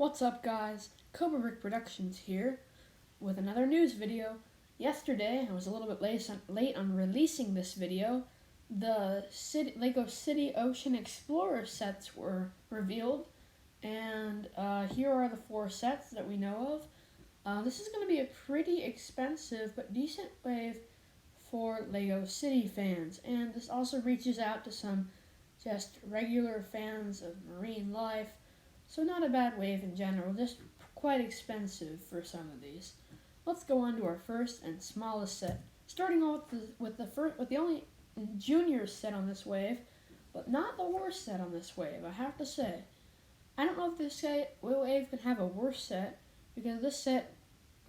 What's up, guys? Cobra Rick Productions here with another news video. Yesterday, I was a little bit late on releasing this video. The Lego City Ocean Explorer sets were revealed, and here are the 4 sets that we know of. This is going to be a pretty expensive but decent wave for Lego City fans, and this also reaches out to some just regular fans of marine life. So not a bad wave in general, just quite expensive for some of these. Let's go on to our first and smallest set. Starting off with the only junior set on this wave, but not the worst set on this wave, I have to say. I don't know if this wave can have a worse set, because this set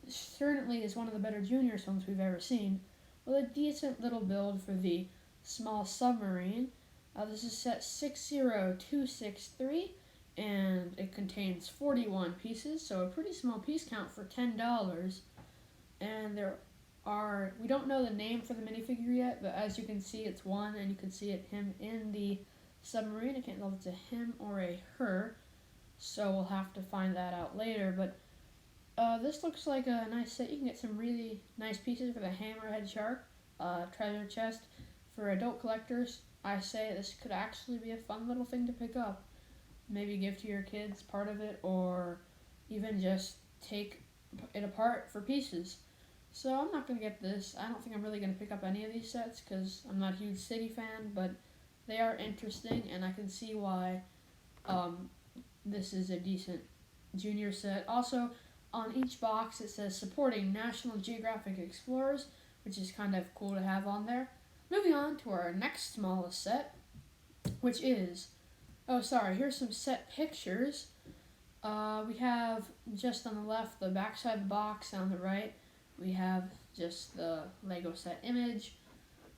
certainly is one of the better junior ones we've ever seen, with a decent little build for the small submarine. This is set 60263. And it contains 41 pieces, so a pretty small piece count for $10. And we don't know the name for the minifigure yet, but as you can see, it's one, and you can see him in the submarine. I can't tell if it's a him or a her, so we'll have to find that out later. But this looks like a nice set. You can get some really nice pieces for the hammerhead shark, treasure chest. For adult collectors, I say this could actually be a fun little thing to pick up. Maybe give to your kids part of it, or even just take it apart for pieces. So I'm not going to get this. I don't think I'm really going to pick up any of these sets because I'm not a huge City fan, but they are interesting, and I can see why this is a decent junior set. Also, on each box it says supporting National Geographic Explorers, which is kind of cool to have on there. Moving on to our next smallest set, which is here's some set pictures. We have just on the left the back side of the box, and on the right we have just the Lego set image.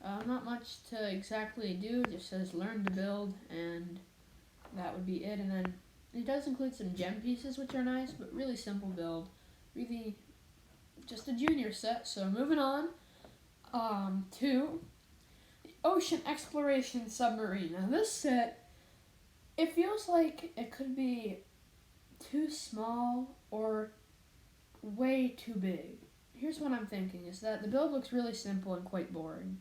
Not much to exactly do, it just says learn to build, and that would be it. And then it does include some gem pieces, which are nice, but really simple build. Really just a junior set. So moving on to the Ocean Exploration Submarine. Now this set, it feels like it could be too small or way too big. Here's what I'm thinking, is that the build looks really simple and quite boring.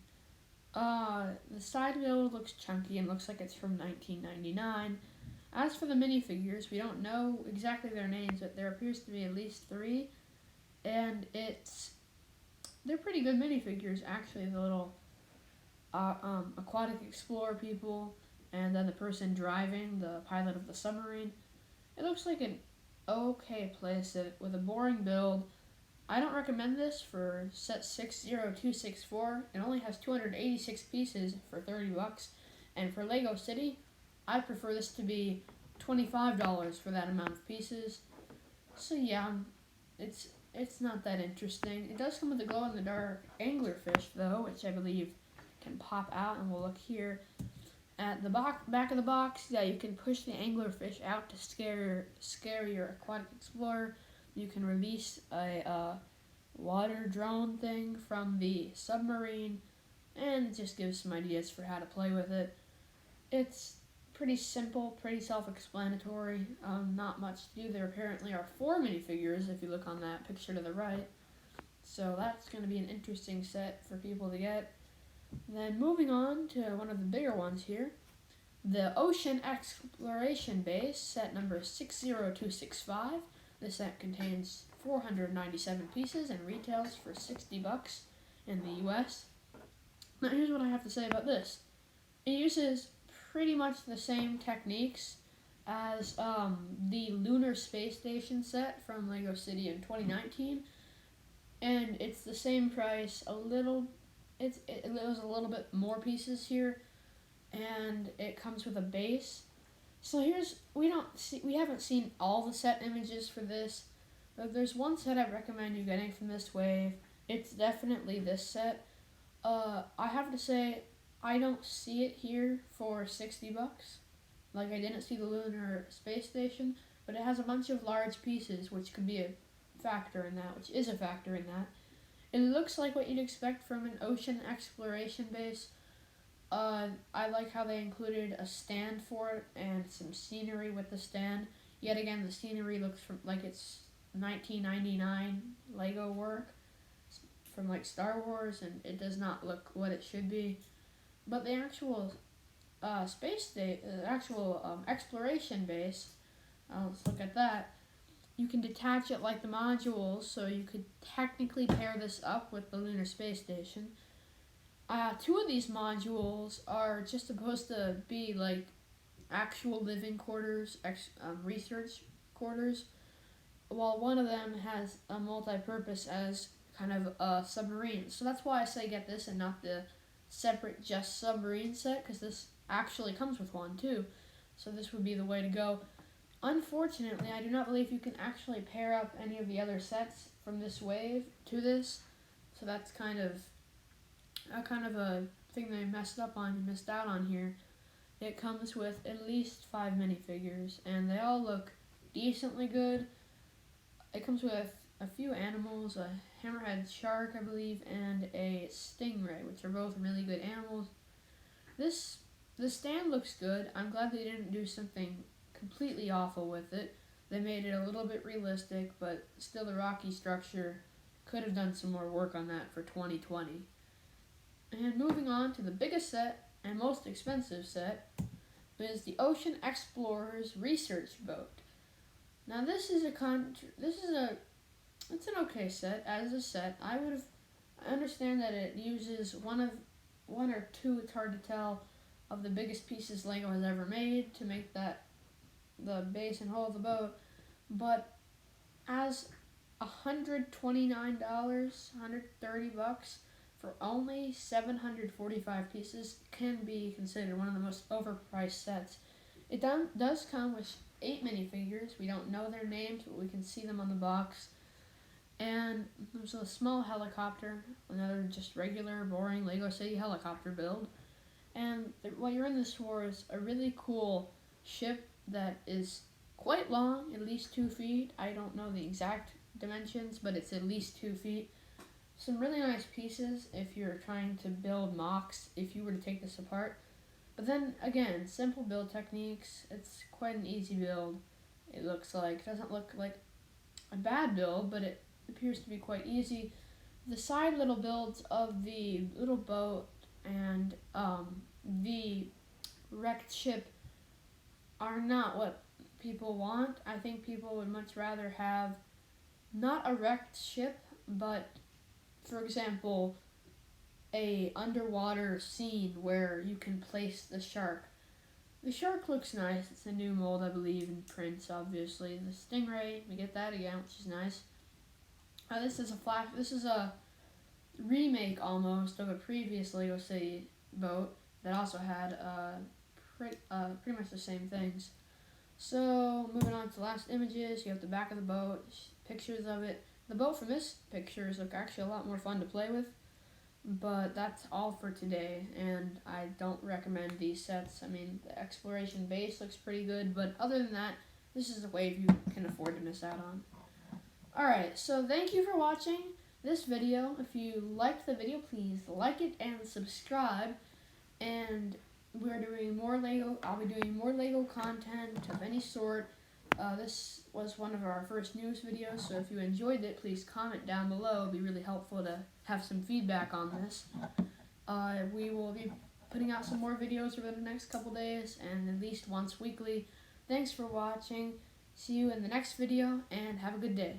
The side build looks chunky and looks like it's from 1999. As for the minifigures, we don't know exactly their names, but there appears to be at least 3. And they're pretty good minifigures, actually. The little aquatic explorer people, and then the person driving, the pilot of the submarine. It looks like an okay playset with a boring build. I don't recommend this for set 60264. It only has 286 pieces for $30. And for Lego City, I prefer this to be $25 for that amount of pieces. So yeah, it's not that interesting. It does come with a glow-in-the-dark anglerfish though, which I believe can pop out, and we'll look here. At the back of the box, yeah, you can push the anglerfish out to scare your aquatic explorer. You can release a water drone thing from the submarine, and it just gives some ideas for how to play with it. It's pretty simple, pretty self-explanatory. Not much to do. There apparently are 4 minifigures if you look on that picture to the right. So that's going to be an interesting set for people to get. Then moving on to one of the bigger ones here, the Ocean Exploration Base, set number 60265. This set contains 497 pieces and retails for $60 in the US. Now here's what I have to say about this. It uses pretty much the same techniques as the Lunar Space Station set from Lego City in 2019. And it's the same price, it was a little bit more pieces here, and it comes with a base. So we haven't seen all the set images for this, but there's one set I recommend you getting from this wave. It's definitely this set. I have to say, I don't see it here for $60. Like, I didn't see the Lunar Space Station, but it has a bunch of large pieces, which could be a factor in that, which is a factor in that. It looks like what you'd expect from an ocean exploration base. I like how they included a stand for it and some scenery with the stand. Yet again, the scenery looks like it's 1999 Lego work from like Star Wars, and it does not look what it should be. But the actual exploration base, let's look at that. You can detach it like the modules, so you could technically pair this up with the Lunar Space Station. Two of these modules are just supposed to be like actual living quarters, research quarters, while one of them has a multi-purpose as kind of a submarine. So that's why I say get this and not the separate just submarine set, because this actually comes with one too. So this would be the way to go. Unfortunately, I do not believe you can actually pair up any of the other sets from this wave to this. So that's kind of a thing they missed out on here. It comes with at least 5 minifigures, and they all look decently good. It comes with a few animals, a hammerhead shark, I believe, and a stingray, which are both really good animals. The stand looks good. I'm glad they didn't do something completely awful with it. They made it a little bit realistic, but still the rocky structure could have done some more work on that for 2020. And moving on to the biggest set and most expensive set is the Ocean Explorers Research Boat. Now it's an okay set as a set. I understand that it uses one or two, it's hard to tell, of the biggest pieces Lego has ever made to make that the base and hull of the boat, but as $129, $130 for only 745 pieces can be considered one of the most overpriced sets. It does come with 8 minifigures. We don't know their names, but we can see them on the box. And there's a small helicopter, another just regular, boring Lego City helicopter build. And what you're in this for is a really cool ship that is quite long, at least 2 feet. I don't know the exact dimensions, but it's at least 2 feet. Some really nice pieces if you're trying to build mocks, if you were to take this apart. But then again, simple build techniques. It's quite an easy build. It looks like. It doesn't look like a bad build, but it appears to be quite easy. The side little builds of the little boat and the wrecked ship are not what people want. I think people would much rather have not a wrecked ship, but for example, a underwater scene where you can place the shark. The shark looks nice. It's a new mold, I believe, in prints, obviously. The stingray, we get that again, which is nice. This is a remake almost of a previous Lego City boat that also had pretty much the same things. So moving on to the last images, you have the back of the boat, pictures of it. The boat from this pictures look actually a lot more fun to play with, but that's all for today, and I don't recommend these sets. I mean, the exploration base looks pretty good, but other than that, this is a wave you can afford to miss out on. Alright, so thank you for watching this video. If you liked the video, please like it and subscribe, and we're doing more Lego. I'll be doing more Lego content of any sort. This was one of our first news videos, so if you enjoyed it, please comment down below. It'd be really helpful to have some feedback on this. We will be putting out some more videos over the next couple days, and at least once weekly. Thanks for watching. See you in the next video, and have a good day.